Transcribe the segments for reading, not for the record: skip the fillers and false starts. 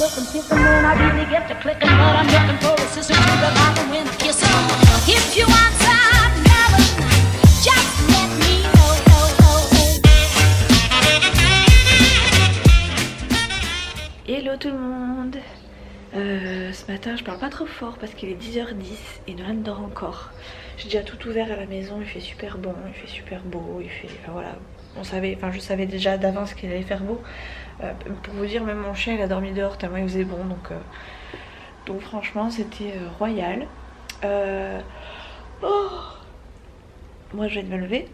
looking, kissing when I really get to clicking, but I'm looking for a sister to the bottom when kissing. If you want some love, just let me know. Hello tout le monde. Ce matin je parle pas trop fort parce qu'il est 10h10 et Nolan dort encore. J'ai déjà tout ouvert à la maison, il fait super bon, il fait super beau, il fait... Enfin voilà, je savais déjà d'avance qu'il allait faire beau. Pour vous dire, même mon chien il a dormi dehors tellement il faisait bon, donc franchement c'était royal. Moi je viens de me lever,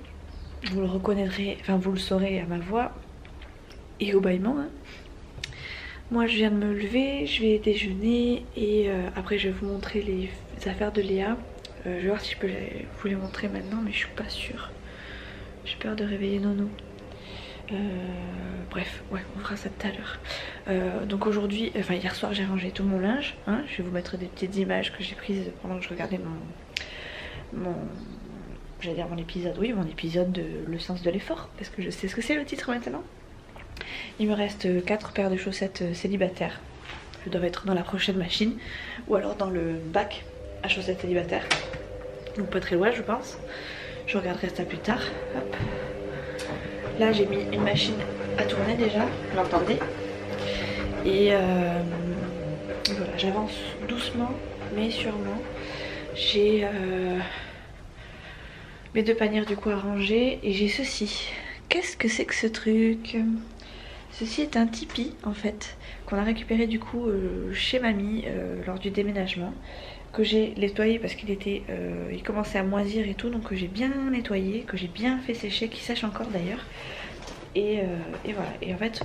vous le reconnaîtrez, enfin vous le saurez à ma voix et au bâillement hein. Moi je viens de me lever, je vais déjeuner et après je vais vous montrer les affaires de Léa. Je vais voir si je peux vous les montrer maintenant mais je suis pas sûre. J'ai peur de réveiller Nono. Bref, ouais, on fera ça tout à l'heure. Donc aujourd'hui, enfin hier soir j'ai rangé tout mon linge. Hein, je vais vous mettre des petites images que j'ai prises pendant que je regardais j'allais dire mon épisode, oui mon épisode de Le sens de l'effort. Est-ce que je sais ce que c'est le titre maintenant? Il me reste 4 paires de chaussettes célibataires. Elles doivent être dans la prochaine machine ou alors dans le bac à chaussettes célibataires. Donc pas très loin je pense. Je regarderai ça plus tard. Hop. Là j'ai mis une machine à tourner déjà, vous l'entendez. Et voilà, j'avance doucement mais sûrement. J'ai mes 2 paniers du coup à ranger et j'ai ceci. Qu'est-ce que c'est que ce truc? Ceci est un Tipeee en fait qu'on a récupéré du coup chez mamie lors du déménagement, que j'ai nettoyé parce qu'il était il commençait à moisir et tout, donc que j'ai bien nettoyé, que j'ai bien fait sécher, qui sèche encore d'ailleurs. Et voilà, et en fait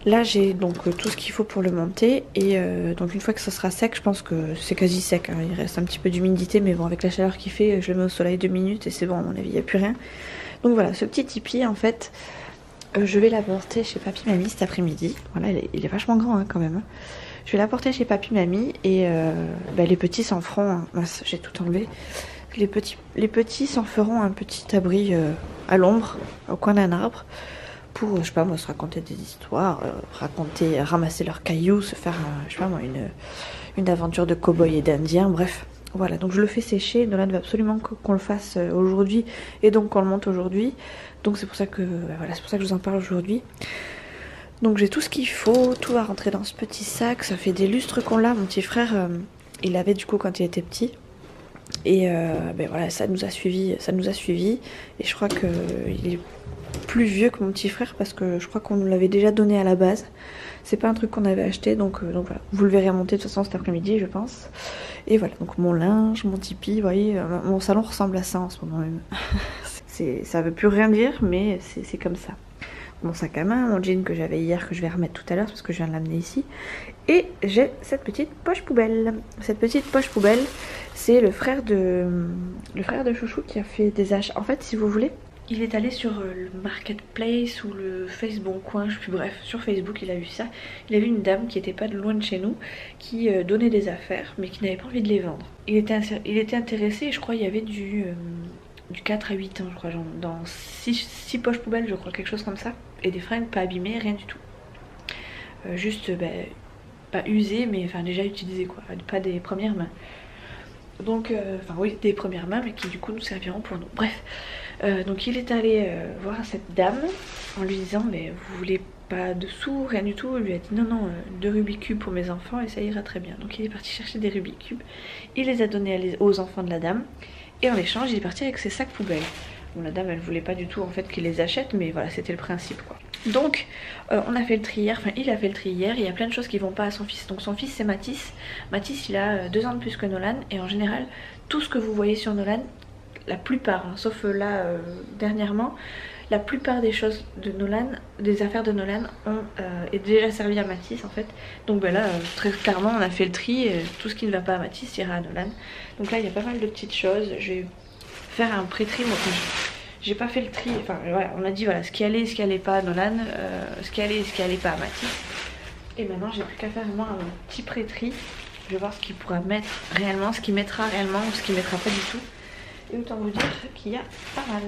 là j'ai donc tout ce qu'il faut pour le monter et donc une fois que ça sera sec, je pense que c'est quasi sec hein. Il reste un petit peu d'humidité mais bon avec la chaleur qu'il fait je le mets au soleil 2 minutes et c'est bon à mon avis il n'y a plus rien. Donc voilà, ce petit Tipeee en fait je vais l'apporter chez Papy Mamie cet après-midi. Voilà, il est vachement grand hein, quand même. Je vais l'apporter chez Papy Mamie et les petits s'en feront. Hein. Mince, j'ai tout enlevé. Les petits s'en feront un petit abri à l'ombre, au coin d'un arbre, pour, je sais pas moi, se raconter des histoires, ramasser leurs cailloux, se faire, je sais pas moi, une aventure de cow-boy et d'indien, bref. Voilà, donc je le fais sécher. Nolan veut absolument qu'on le fasse aujourd'hui et donc qu'on le monte aujourd'hui. Donc c'est pour ça que voilà, c'est pour ça que je vous en parle aujourd'hui. Donc j'ai tout ce qu'il faut, tout va rentrer dans ce petit sac. Ça fait des lustres qu'on l'a. Mon petit frère, il l'avait du coup quand il était petit. Et voilà, ça nous a suivi. Et je crois que il est plus vieux que mon petit frère parce que je crois qu'on nous l'avait déjà donné à la base. C'est pas un truc qu'on avait acheté, donc voilà. Vous le verrez monter de toute façon cet après-midi, je pense. Et voilà, donc mon linge, mon Tipeee, vous voyez, mon salon ressemble à ça en ce moment même. Ça veut plus rien dire, mais c'est comme ça. Mon sac à main, mon jean que j'avais hier, que je vais remettre tout à l'heure parce que je viens de l'amener ici. Et j'ai cette petite poche poubelle. Cette petite poche poubelle, c'est le frère de Chouchou qui a fait des achats. En fait, si vous voulez, il est allé sur le marketplace ou le Facebook coin, je sais plus, bref, sur Facebook il a vu ça. Il a vu une dame qui était pas de loin de chez nous, qui donnait des affaires, mais qui n'avait pas envie de les vendre. Il était intéressé et je crois il y avait du 4 à 8 ans, je crois, genre dans 6 poches poubelles, je crois, quelque chose comme ça. Et des fringues pas abîmées, rien du tout. Juste, pas usées, mais enfin déjà utilisées quoi, pas des premières mains. Donc, enfin oui, des premières mains, mais qui du coup nous serviront pour nous. Bref, donc il est allé voir cette dame en lui disant mais vous voulez pas de sous, rien du tout. Il lui a dit non, 2 Rubik's Cube pour mes enfants et ça ira très bien. Donc il est parti chercher des Rubik's Cube, il les a donnés aux enfants de la dame et en échange il est parti avec ses sacs poubelles. Bon, la dame elle voulait pas du tout en fait qu'il les achète, mais voilà, c'était le principe quoi. Donc on a fait le tri hier, enfin il a fait le tri hier, il y a plein de choses qui vont pas à son fils. Donc son fils c'est Mathis. Mathis il a 2 ans de plus que Nolan et en général tout ce que vous voyez sur Nolan, la plupart, hein, sauf là dernièrement, la plupart des choses de Nolan, des affaires de Nolan est déjà servi à Mathis en fait. Donc là très clairement on a fait le tri et tout ce qui ne va pas à Mathis ira à Nolan. Donc là il y a pas mal de petites choses, je vais faire un pré-tri. Moi j'ai pas fait le tri, enfin voilà, on a dit voilà ce qui allait et ce qui allait pas à Nolan, ce qui allait et ce qui allait pas à Mathis. Et maintenant j'ai plus qu'à faire vraiment un petit pré-tri. Je vais voir ce qu'il pourra mettre réellement, ce qu'il mettra réellement ou ce qu'il mettra pas du tout. Et autant vous dire qu'il y a pas mal.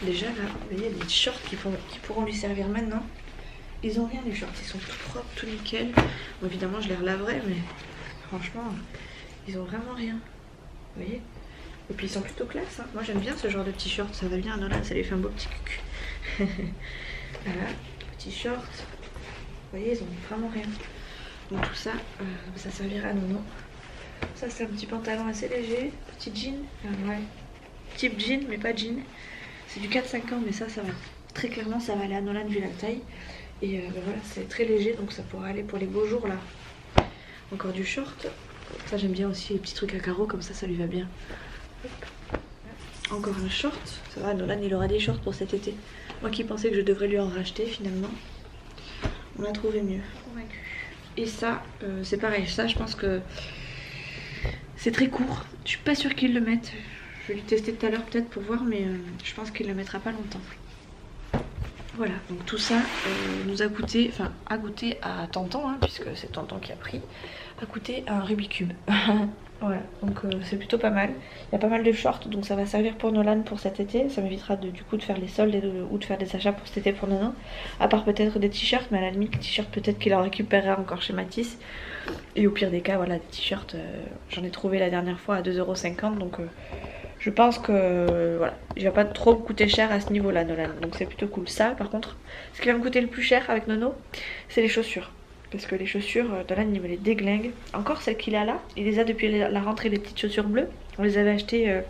Déjà là, vous voyez les shorts qui pourront lui servir maintenant. Ils ont rien les shorts, ils sont tout propres, tout nickel. Bon, évidemment je les relaverai, mais franchement ils ont vraiment rien. Vous voyez? Et puis ils sont plutôt classe, hein. Moi j'aime bien ce genre de petit short, ça va bien à Nolan, ça lui fait un beau petit cucu. Voilà, petit short. Vous voyez, ils ont vraiment rien. Donc tout ça, ça servira à Nono. Ça c'est un petit pantalon assez léger, petit jean, ouais. Type jean mais pas jean. C'est du 4-5 ans mais ça va. Très clairement ça va aller à Nolan vu la taille. Et voilà, c'est très léger donc ça pourra aller pour les beaux jours là. Encore du short. Ça j'aime bien aussi les petits trucs à carreaux comme ça lui va bien. Hop. Encore un short. Ça va, Nolan il aura des shorts pour cet été. Moi qui pensais que je devrais lui en racheter finalement. On a trouvé mieux. Convaincu. Et ça, c'est pareil. Ça je pense que c'est très court. Je suis pas sûre qu'il le mette. Je vais lui tester tout à l'heure peut-être pour voir mais je pense qu'il le mettra pas longtemps. Voilà, donc tout ça nous a coûté, enfin a coûté à Tonton, hein, puisque c'est Tonton qui a pris, a coûté un Rubik's Cube. Voilà, donc c'est plutôt pas mal. Il y a pas mal de shorts, donc ça va servir pour Nolan pour cet été. Ça m'évitera du coup de faire les soldes ou de faire des achats pour cet été pour Nono. À part peut-être des t-shirts, mais à la limite les t-shirts peut-être qu'il en récupérera encore chez Matisse. Et au pire des cas, voilà, des t-shirts, j'en ai trouvé la dernière fois à 2,50 €, donc je pense que voilà, il va pas trop me coûter cher à ce niveau-là, Nolan. Donc c'est plutôt cool. Ça, par contre, ce qui va me coûter le plus cher avec Nono, c'est les chaussures. Parce que les chaussures, Nolan il me les déglingue. Encore celles qu'il a là, il les a depuis la rentrée, les petites chaussures bleues. On les avait achetées,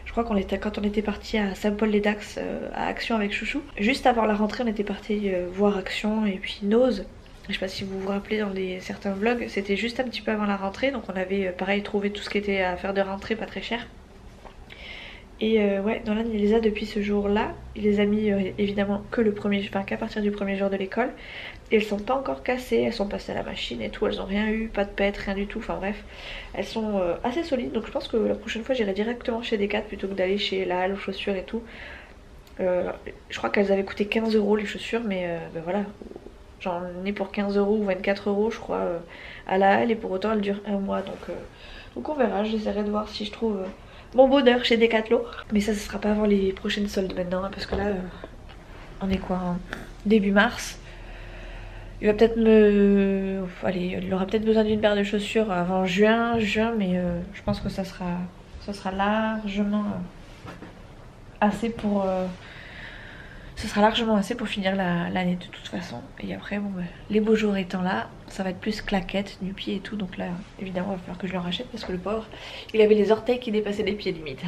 je crois quand on était parti à Saint-Paul-les-Dax à Action avec Chouchou. Juste avant la rentrée, on était parti voir Action et puis Nose. Je sais pas si vous vous rappelez dans certains vlogs, c'était juste un petit peu avant la rentrée. Donc on avait pareil trouvé tout ce qui était à faire de rentrée pas très cher. Et ouais, Nolan il les a depuis ce jour là. Il les a mis évidemment que qu'à partir du premier jour de l'école. Et elles sont pas encore cassées, elles sont passées à la machine et tout, elles ont rien eu, pas de pète, rien du tout, enfin bref. Elles sont assez solides, donc je pense que la prochaine fois j'irai directement chez Decat plutôt que d'aller chez la halle aux chaussures et tout. Je crois qu'elles avaient coûté 15 € les chaussures, mais ben voilà. J'en ai pour 15 € ou 24 € je crois à la halle et pour autant elle dure un mois, donc on verra. J'essaierai de voir si je trouve mon bonheur chez Decathlon. Mais ça, ce sera pas avant les prochaines soldes maintenant, hein, parce que là on est quoi, hein, début mars. Il va peut-être allez, il aura peut-être besoin d'une paire de chaussures avant juin, mais je pense que ça sera largement assez pour ce sera largement assez pour finir l'année de toute façon. Et après, bon, les beaux jours étant là, ça va être plus claquettes, nu-pieds et tout. Donc là, évidemment, il va falloir que je lui en rachète parce que le pauvre, il avait les orteils qui dépassaient les pieds limite.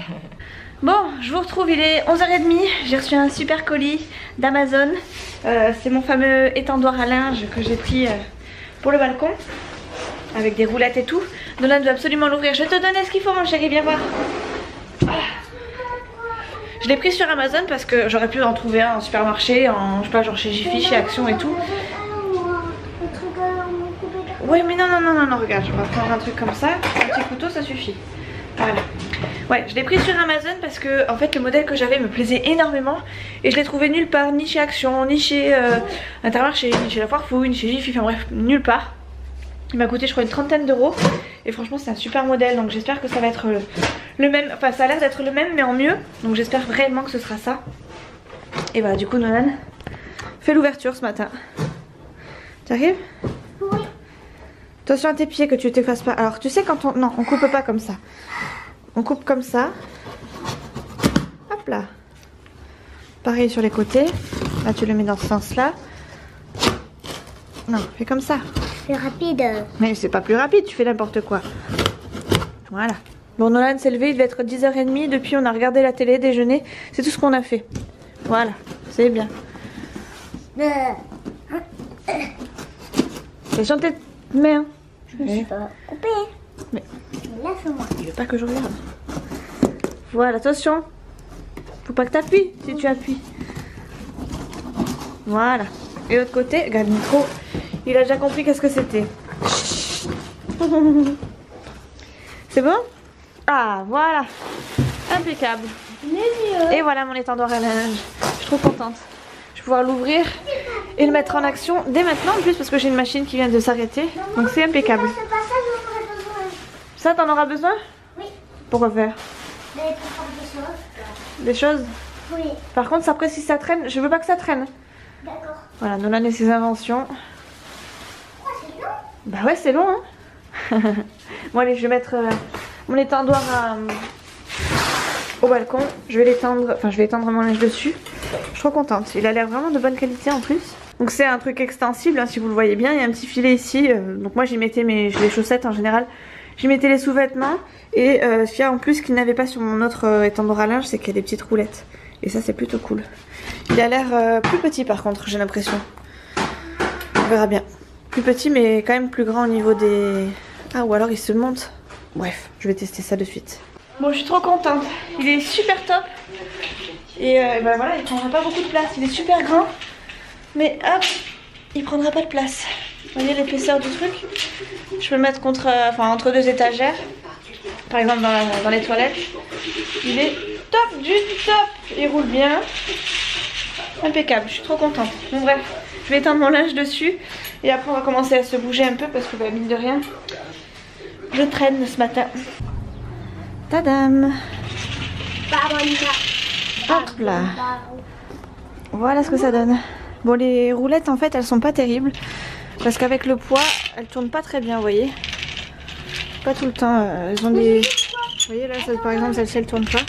Bon, je vous retrouve, il est 11h30. J'ai reçu un super colis d'Amazon. C'est mon fameux étendoir à linge que j'ai pris pour le balcon. Avec des roulettes et tout. Nolan doit absolument l'ouvrir. Je vais te donner ce qu'il faut, mon chéri, viens voir. Voilà. Je l'ai pris sur Amazon parce que j'aurais pu en trouver un en supermarché, je sais pas, genre chez Jiffy, chez Action et tout. Ouais, mais non, regarde, on va prendre un truc comme ça, un petit couteau, ça suffit. Voilà. Ouais, je l'ai pris sur Amazon parce que en fait le modèle que j'avais me plaisait énormément et je l'ai trouvé nulle part, ni chez Action, ni chez Intermarché, ni chez La Foire Fouille, ni chez Jiffy, enfin bref, nulle part. Il m'a coûté je crois une trentaine d'euros et franchement c'est un super modèle, donc j'espère que ça va être le même, enfin ça a l'air d'être le même mais en mieux, donc j'espère vraiment que ce sera ça. Et voilà, du coup Nolan fait l'ouverture ce matin. Tu arrives? Oui. Attention à tes pieds que tu t'effaces pas. Alors tu sais quand non, on coupe pas comme ça. On coupe comme ça. Hop là. Pareil sur les côtés. Là tu le mets dans ce sens là. Non, fais comme ça. Plus rapide. Mais c'est pas plus rapide, tu fais n'importe quoi. Voilà. Bon, Nolan s'est levé, il devait être 10h30. Depuis, on a regardé la télé, déjeuner. C'est tout ce qu'on a fait. Voilà, c'est bien. Fais chanter tes mains. Je me suis pas coupée. Mais laisse-moi. il veut pas que je regarde. Voilà, attention. Faut pas que t'appuies si tu appuies. Voilà. Et l'autre côté, regarde le micro. Il a déjà compris qu'est-ce que c'était. C'est bon? Ah, voilà. Impeccable. Et voilà mon étendoir à linge. Je suis trop contente. Je vais pouvoir l'ouvrir et le mettre en action dès maintenant en plus parce que j'ai une machine qui vient de s'arrêter. Donc c'est impeccable. C'est pas ça, j'en aurais besoin. Ça, t'en auras besoin? Oui. Pourquoi faire? Mais pour faire des choses. Des choses? Oui. Par contre, après si ça traîne, je veux pas que ça traîne. D'accord. Voilà, Nolan et ses inventions. Oh, c'est long. Bah ouais, c'est long, hein. Bon allez, je vais mettre mon étendoir au balcon. Je vais l'étendre, enfin je vais étendre mon linge dessus. Je suis trop contente. Il a l'air vraiment de bonne qualité en plus. Donc c'est un truc extensible, hein, si vous le voyez bien. Il y a un petit filet ici. Donc moi j'y mettais les chaussettes en général. J'y mettais les sous-vêtements. Et ce qu'il y a en plus qu'il n'avait pas sur mon autre étendoir à linge, c'est qu'il y a des petites roulettes. Et ça c'est plutôt cool. Il a l'air plus petit par contre, j'ai l'impression. On verra bien. Plus petit mais quand même plus grand au niveau des... Ah ou alors il se monte. Bref, je vais tester ça de suite. Bon, je suis trop contente. Il est super top. Et ben voilà, il prendra pas beaucoup de place. Il est super grand. Mais hop, il prendra pas de place. Vous voyez l'épaisseur du truc? Je peux le mettre entre deux étagères. Par exemple dans les toilettes. Il est top du top. Il roule bien. Impeccable, je suis trop contente. Bon bref, je vais étendre mon linge dessus. Et après on va commencer à se bouger un peu parce que bah, mine de rien, je traîne ce matin. Tadam! Hop là! Voilà ce que ça donne. Bon, les roulettes en fait elles sont pas terribles parce qu'avec le poids elles tournent pas très bien, vous voyez. Pas tout le temps. Elles ont des. Vous voyez là, par exemple celle-ci elle tourne pas.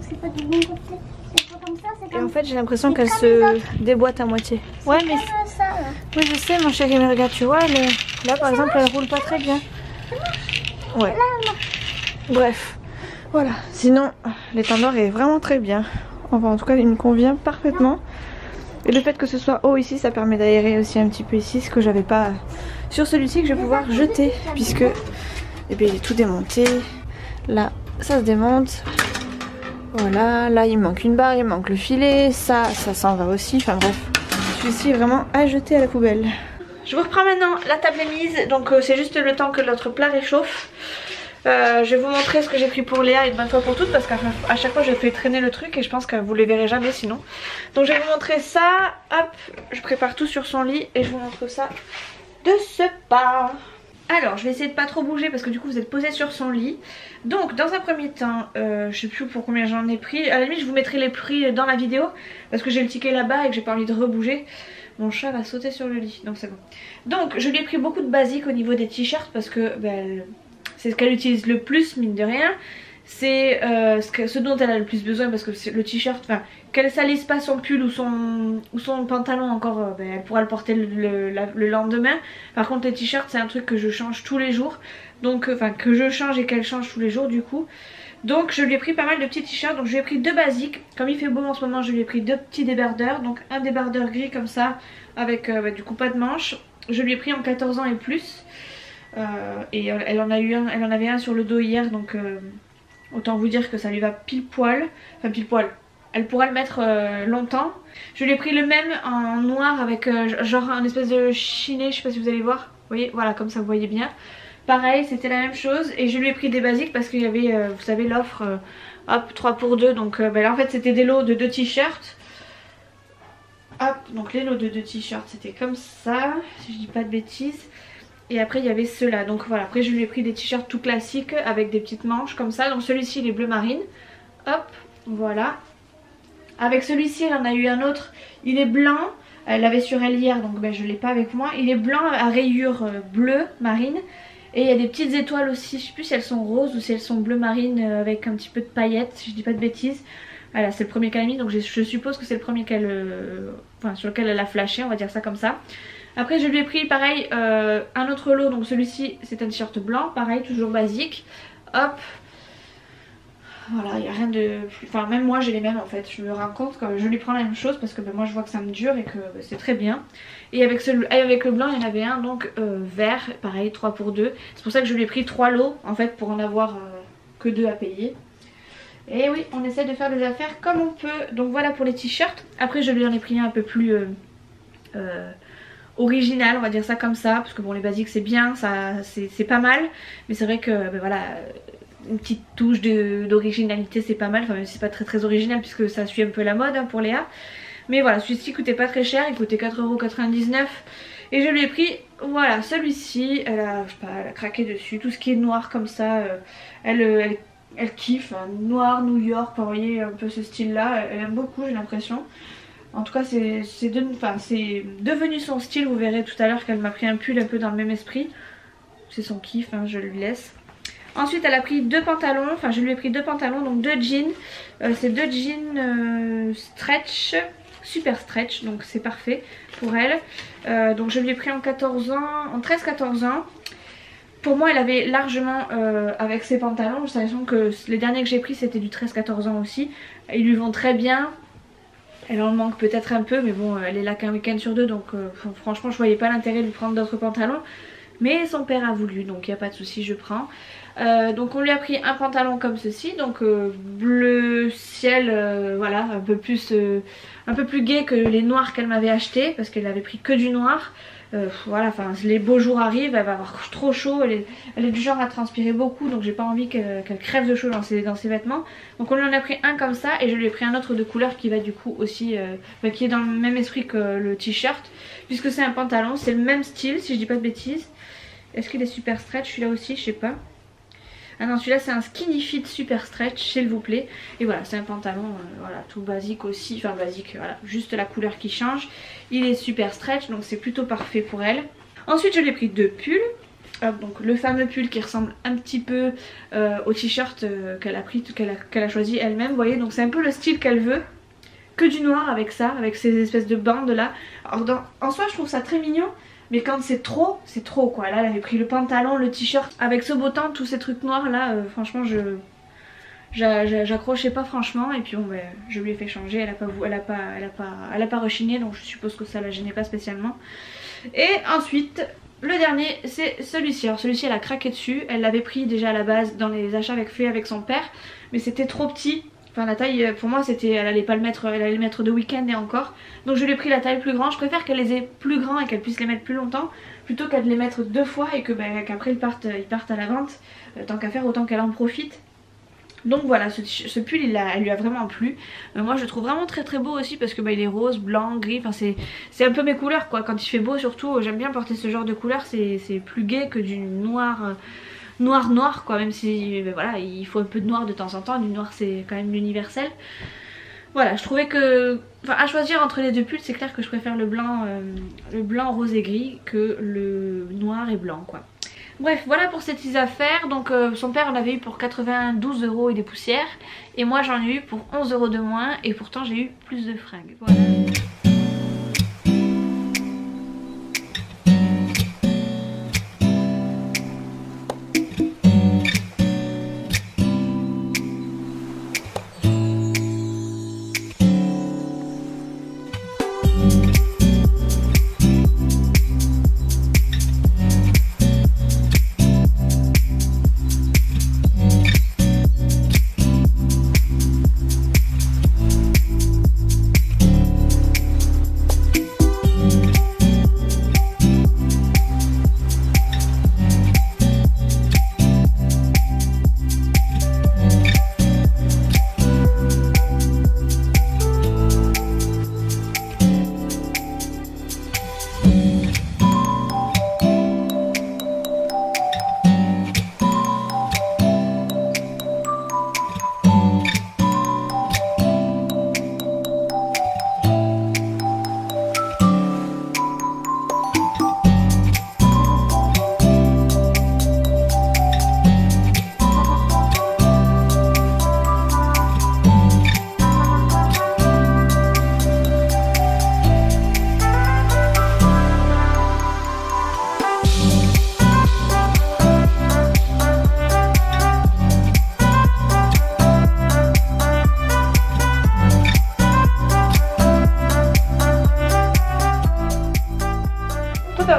C'est pas du bon côté. C'est pas comme ça, c'est Et comme en fait j'ai l'impression qu'elles se déboîtent à moitié. Ouais, mais. ça. Là. Oui, je sais, mon chéri, mais regarde, tu vois, là par exemple elle roule pas très bien. Ouais. Bref, voilà. Sinon, l'étendard est vraiment très bien. Enfin, en tout cas, il me convient parfaitement. Et le fait que ce soit haut ici, ça permet d'aérer aussi un petit peu ici, ce que j'avais pas sur celui-ci que je vais pouvoir jeter, puisque eh bien, il est tout démonté. Là, ça se démonte. Voilà, là il manque une barre, il manque le filet, ça s'en va aussi. Enfin bref, celui-ci est vraiment à jeter à la poubelle. Je vous reprends maintenant, la table est mise, donc c'est juste le temps que notre plat réchauffe. Je vais vous montrer ce que j'ai pris pour Léa une bonne fois pour toutes parce qu'à chaque fois je fais traîner le truc et je pense que vous les verrez jamais sinon. Donc je vais vous montrer ça, hop, je prépare tout sur son lit et je vous montre ça de ce pas. Alors je vais essayer de pas trop bouger parce que du coup vous êtes posé sur son lit. Donc dans un premier temps, je sais plus pour combien j'en ai pris, à la limite je vous mettrai les prix dans la vidéo parce que j'ai le ticket là-bas et que j'ai pas envie de rebouger. Mon chat va sauter sur le lit, donc c'est bon. Donc je lui ai pris beaucoup de basiques au niveau des t-shirts parce que ben, c'est ce qu'elle utilise le plus mine de rien. C'est ce dont elle a le plus besoin parce que le t-shirt, enfin qu'elle salisse pas son pull ou son pantalon encore, ben, elle pourra le porter le lendemain. Par contre les t-shirts c'est un truc que je change tous les jours. Donc enfin que je change et qu'elle change tous les jours du coup. Donc je lui ai pris pas mal de petits t-shirts. Donc je lui ai pris deux basiques. Comme il fait beau en ce moment je lui ai pris deux petits débardeurs. Donc un débardeur gris comme ça avec bah, du coup pas de manches. Je lui ai pris en 14 ans et plus. Et elle en avait un sur le dos hier. Donc autant vous dire que ça lui va pile poil. Enfin pile poil. Elle pourra le mettre longtemps. Je lui ai pris le même en noir avec genre un espèce de chiné. Je sais pas si vous allez voir. Vous voyez, voilà comme ça vous voyez bien. Pareil, c'était la même chose et je lui ai pris des basiques parce qu'il y avait, vous savez, l'offre hop 3 pour 2. Donc ben là en fait c'était des lots de 2 t-shirts. Hop, donc les lots de 2 t-shirts c'était comme ça, si je dis pas de bêtises. Et après il y avait ceux-là. Donc voilà, après je lui ai pris des t-shirts tout classiques avec des petites manches comme ça. Donc celui-ci il est bleu marine. Hop, voilà. Avec celui-ci elle en a eu un autre, il est blanc. Elle l'avait sur elle hier donc ben, je l'ai pas avec moi. Il est blanc à rayures bleu marine. Et il y a des petites étoiles aussi, je sais plus si elles sont roses ou si elles sont bleu marine avec un petit peu de paillettes, si je dis pas de bêtises. Voilà, c'est le premier qu'elle a mis, donc je suppose que c'est le premier qu'elle, sur lequel elle a flashé, on va dire ça comme ça. Après je lui ai pris pareil un autre lot, donc celui-ci c'est un t-shirt blanc, pareil, toujours basique. Hop. Voilà, il n'y a rien de plus... Enfin même moi j'ai les mêmes en fait, je me rends compte que je lui prends la même chose parce que ben, moi je vois que ça me dure et que ben, c'est très bien. Et avec le blanc il y en avait un donc vert, pareil 3 pour 2. C'est pour ça que je lui ai pris 3 lots en fait pour en avoir que 2 à payer. Et oui, on essaie de faire des affaires comme on peut. Donc voilà pour les t-shirts. Après je lui en ai pris un peu plus original, on va dire ça comme ça. Parce que bon les basiques c'est bien, c'est pas mal. Mais c'est vrai que ben, voilà... Une petite touche d'originalité c'est pas mal, enfin même si c'est pas très original puisque ça suit un peu la mode hein, pour Léa. Mais voilà, celui-ci coûtait pas très cher, il coûtait 4,99 € et je lui ai pris, voilà, celui-ci, elle a craqué dessus, tout ce qui est noir comme ça, elle kiffe, hein, noir, New York, vous voyez un peu ce style là, elle aime beaucoup j'ai l'impression. En tout cas c'est devenu son style, vous verrez tout à l'heure qu'elle m'a pris un pull un peu dans le même esprit. C'est son kiff, hein, je lui laisse. Ensuite elle a pris 2 pantalons, enfin je lui ai pris 2 pantalons, donc 2 jeans. C'est 2 jeans stretch, super stretch, donc c'est parfait pour elle. Donc je lui ai pris en 13-14 ans. Pour moi elle avait largement avec ses pantalons, sachant que les derniers que j'ai pris c'était du 13-14 ans aussi. Ils lui vont très bien. Elle en manque peut-être un peu mais bon elle est là qu'un week-end sur 2 donc franchement je voyais pas l'intérêt de lui prendre d'autres pantalons. Mais son père a voulu donc il n'y a pas de souci, je prends. Donc on lui a pris un pantalon comme ceci, donc bleu ciel, voilà, un peu plus gai que les noirs qu'elle m'avait acheté parce qu'elle avait pris que du noir. Voilà, enfin les beaux jours arrivent, elle va avoir trop chaud, elle est du genre à transpirer beaucoup donc j'ai pas envie qu'elle crève de chaud dans ses vêtements. Donc on lui en a pris un comme ça et je lui ai pris un autre de couleur qui va du coup aussi, qui est dans le même esprit que le t-shirt puisque c'est un pantalon, c'est le même style si je dis pas de bêtises. Est-ce qu'il est super stretch celui-là aussi, je sais pas. Ah non, celui-là c'est un skinny fit super stretch s'il vous plaît. Et voilà, c'est un pantalon voilà, tout basique aussi, enfin basique, voilà, juste la couleur qui change. Il est super stretch donc c'est plutôt parfait pour elle. Ensuite je lui ai pris 2 pulls. Donc le fameux pull qui ressemble un petit peu au t-shirt qu'elle a pris, qu'elle a choisi elle-même, vous voyez. Donc c'est un peu le style qu'elle veut. Que du noir avec ça, avec ces espèces de bandes là. Alors en soi je trouve ça très mignon. Mais quand c'est trop quoi. Là elle avait pris le pantalon, le t-shirt avec ce beau temps, tous ces trucs noirs là, franchement j'accrochais pas franchement. Et puis bon ben, je lui ai fait changer, elle a pas rechigné donc je suppose que ça la gênait pas spécialement. Et ensuite le dernier c'est celui-ci. Alors celui-ci elle a craqué dessus, elle l'avait pris déjà à la base dans les achats avec son père. Mais c'était trop petit. Enfin la taille pour moi c'était, elle allait le mettre de week-end et encore. Donc je lui ai pris la taille plus grande. Je préfère qu'elle les ait plus grands et qu'elle puisse les mettre plus longtemps plutôt qu'à de les mettre 2 fois et qu'après ils partent à la vente. Tant qu'à faire autant qu'elle en profite. Donc voilà, ce pull elle lui a vraiment plu. Moi je le trouve vraiment très beau aussi parce que il est rose, blanc, gris. Enfin c'est un peu mes couleurs quoi. Quand il fait beau surtout j'aime bien porter ce genre de couleurs. C'est plus gai que du noir. Noir quoi, même si voilà il faut un peu de noir de temps en temps, du noir c'est quand même l'universel. Voilà, je trouvais que, enfin à choisir entre les 2 pulls c'est clair que je préfère le blanc rose et gris que le noir et blanc quoi. Bref voilà pour ces petites affaires. Donc son père en avait eu pour 92 € et des poussières et moi j'en ai eu pour 11 € de moins et pourtant j'ai eu plus de fringues. Voilà.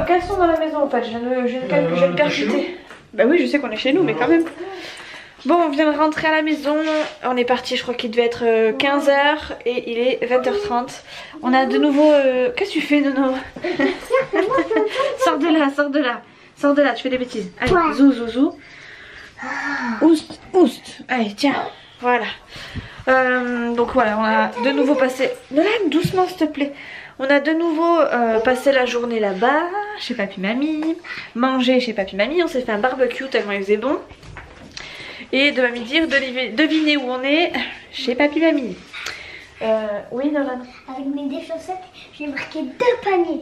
Quels sont dans la maison en fait? Je viens de percuter. Bah oui je sais qu'on est chez nous mais quand même. Bon on vient de rentrer à la maison. On est parti, je crois qu'il devait être 15 h et il est 20 h 30. On a de nouveau... Qu'est-ce que tu fais Nono? Sors de là, sors de là. Sors de là, tu fais des bêtises. Allez, zou zou zou. Oust, oust. Allez tiens, voilà. Donc voilà, on a de nouveau passé... Nolan, doucement s'il te plaît. On a de nouveau passé la journée là-bas, chez Papy Mamie, mangé chez Papy Mamie, on s'est fait un barbecue tellement il faisait bon. Et de me dire, devinez où on est, chez Papy Mamie. Oui, Nolan. Avec mes deux chaussettes, j'ai marqué 2 paniers.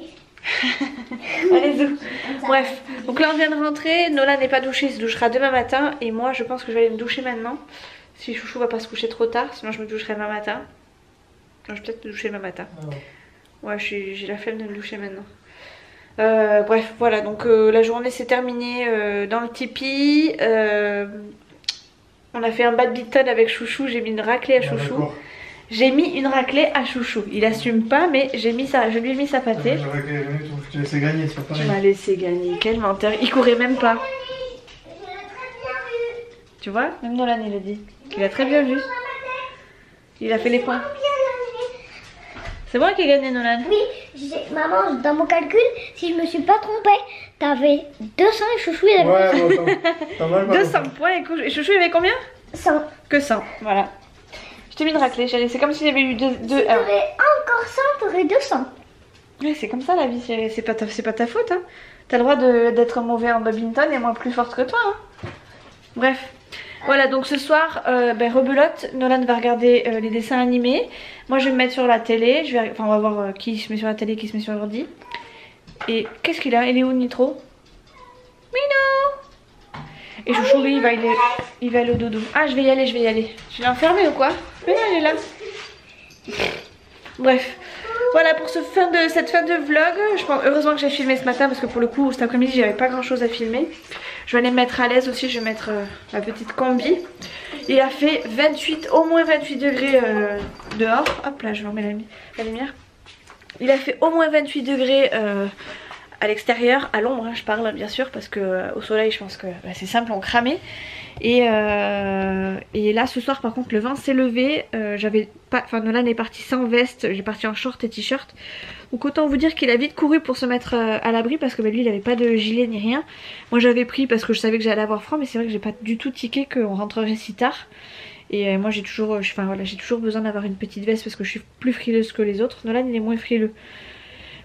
Allez, zou. Bref, donc là on vient de rentrer. Nolan n'est pas douché, il se douchera demain matin. Et moi, je pense que je vais aller me doucher maintenant. Si Chouchou va pas se coucher trop tard, sinon je me doucherai demain matin. Non, je vais peut-être me doucher demain matin. Ouais, j'ai la flemme de me doucher maintenant. Bref, voilà, donc la journée s'est terminée dans le tipi. On a fait un badminton avec Chouchou, j'ai mis une raclée à Chouchou. J'ai mis une raclée à Chouchou. Il assume pas, mais je lui ai mis sa pâtée. Je t'ai laissé gagner, c'est pas pareil. Tu m'as laissé gagner, quel menteur. Il courait même pas. Tu vois, même Nolan il a dit. Il a très bien vu. Il a fait les points. C'est moi qui ai gagné, Nolan. Oui, maman, dans mon calcul, si je me suis pas trompée, t'avais 200 et Chouchou il avait Ouais, t'as mal, 200 points et Chouchou il avait combien? 100. Que 100, voilà. Je t'ai mis une raclée, chérie. C'est comme s'il y avait eu deux. Si t'aurais encore 100, t'aurais 200. Ouais, c'est comme ça la vie, chérie. C'est pas ta faute. Hein. T'as le droit d'être mauvais en badminton et moi plus forte que toi. Hein. Bref. Voilà, donc ce soir, rebelote. Nolan va regarder les dessins animés. Moi, je vais me mettre sur la télé. On va voir qui se met sur la télé, qui se met sur l'ordi. Et qu'est-ce qu'il a? Il est où, Nitro? Minou! Et Chouchou, lui, il va aller au dodo. Ah, je vais y aller. Je l'ai enfermé ou quoi? Mais non, il est là. Bref. Voilà pour cette fin de vlog. Je pense, heureusement que j'ai filmé ce matin parce que pour le coup, cet après-midi, j'avais pas grand-chose à filmer. Je vais aller me mettre à l'aise aussi. Je vais mettre ma petite combi. Il a fait 28, au moins 28 degrés dehors. Hop là, je vais remettre la lumière. Il a fait au moins 28 degrés à l'extérieur, à l'ombre, hein, je parle bien sûr, parce que au soleil, je pense que c'est simple, on cramait. Et là, ce soir, par contre, le vent s'est levé. Nolan est parti sans veste, j'ai parti en short et t-shirt. Donc autant vous dire qu'il a vite couru pour se mettre à l'abri parce que lui, il n'avait pas de gilet ni rien. Moi, j'avais pris parce que je savais que j'allais avoir froid, mais c'est vrai que j'ai pas du tout tiqué qu'on rentrerait si tard. Et moi, j'ai toujours besoin d'avoir une petite veste parce que je suis plus frileuse que les autres. Nolan, il est moins frileux.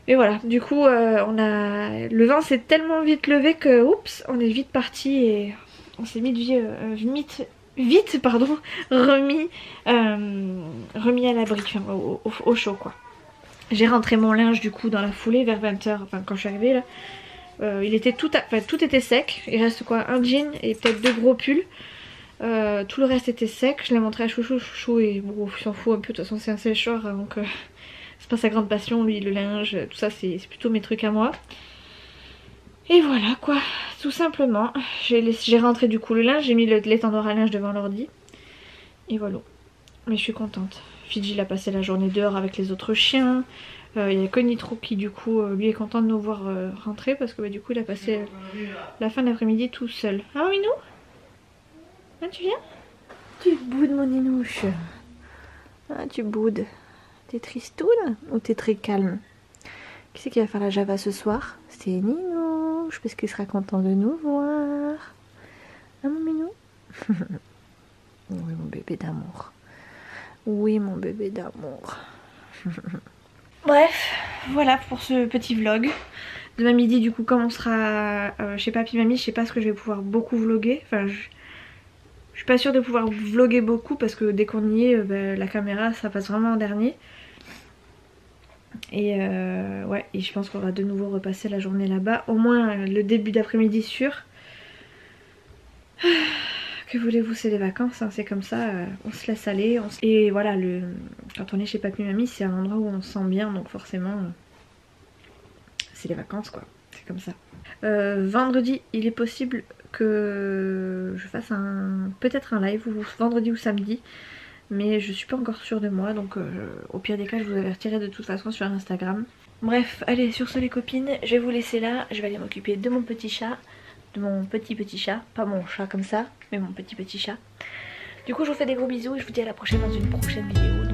Mais voilà, du coup, le vent s'est tellement vite levé que, oups, on est vite parti et on s'est remis à l'abri, enfin, au chaud quoi. J'ai rentré mon linge du coup dans la foulée vers 20h, enfin quand je suis arrivée là. Il était tout était sec, il reste quoi, un jean et peut-être 2 gros pulls. Tout le reste était sec, je l'ai montré à Chouchou et bon, il s'en fout un peu, de toute façon c'est un sécheur donc c'est pas sa grande passion, lui le linge, tout ça c'est plutôt mes trucs à moi. Et voilà quoi, tout simplement. J'ai rentré du coup le linge, j'ai mis l'étendard à linge devant l'ordi. Et voilà. Mais je suis contente. Fidji il a passé la journée dehors avec les autres chiens. Il n'y a que Nitro qui du coup lui est content de nous voir rentrer parce que du coup il a passé la fin de l'après-midi tout seul. Ah Minou? Ah tu viens? Tu boudes mon Ninouche. Ah tu boudes. T'es tristoune ou t'es très calme? Qui c'est qui va faire la Java ce soir? C'est Ninouche parce qu'il sera content de nous voir. Ah mon Minou? Oui mon bébé d'amour. Oui mon bébé d'amour. Bref, voilà pour ce petit vlog. Demain midi du coup comme on sera chez papy mamie, je sais pas ce que je vais pouvoir beaucoup vlogger. Enfin je suis pas sûre de pouvoir vlogger beaucoup parce que dès qu'on y est, la caméra ça passe vraiment en dernier. Et ouais, et je pense qu'on va de nouveau repasser la journée là-bas. Au moins le début d'après-midi sûr. Que voulez-vous, c'est les vacances, hein, c'est comme ça, on se laisse aller. Et voilà, quand on est chez papy mamie, c'est un endroit où on se sent bien, donc forcément, c'est les vacances quoi, c'est comme ça. Vendredi, il est possible que je fasse peut-être un live, vendredi ou samedi. Mais je suis pas encore sûre de moi, donc au pire des cas je vous avertirai de toute façon sur Instagram. Bref, allez, sur ce les copines, je vais vous laisser là. Je vais aller m'occuper de mon petit chat, de mon petit chat, pas mon chat comme ça, mais mon petit chat. Du coup je vous fais des gros bisous et je vous dis à la prochaine dans une prochaine vidéo.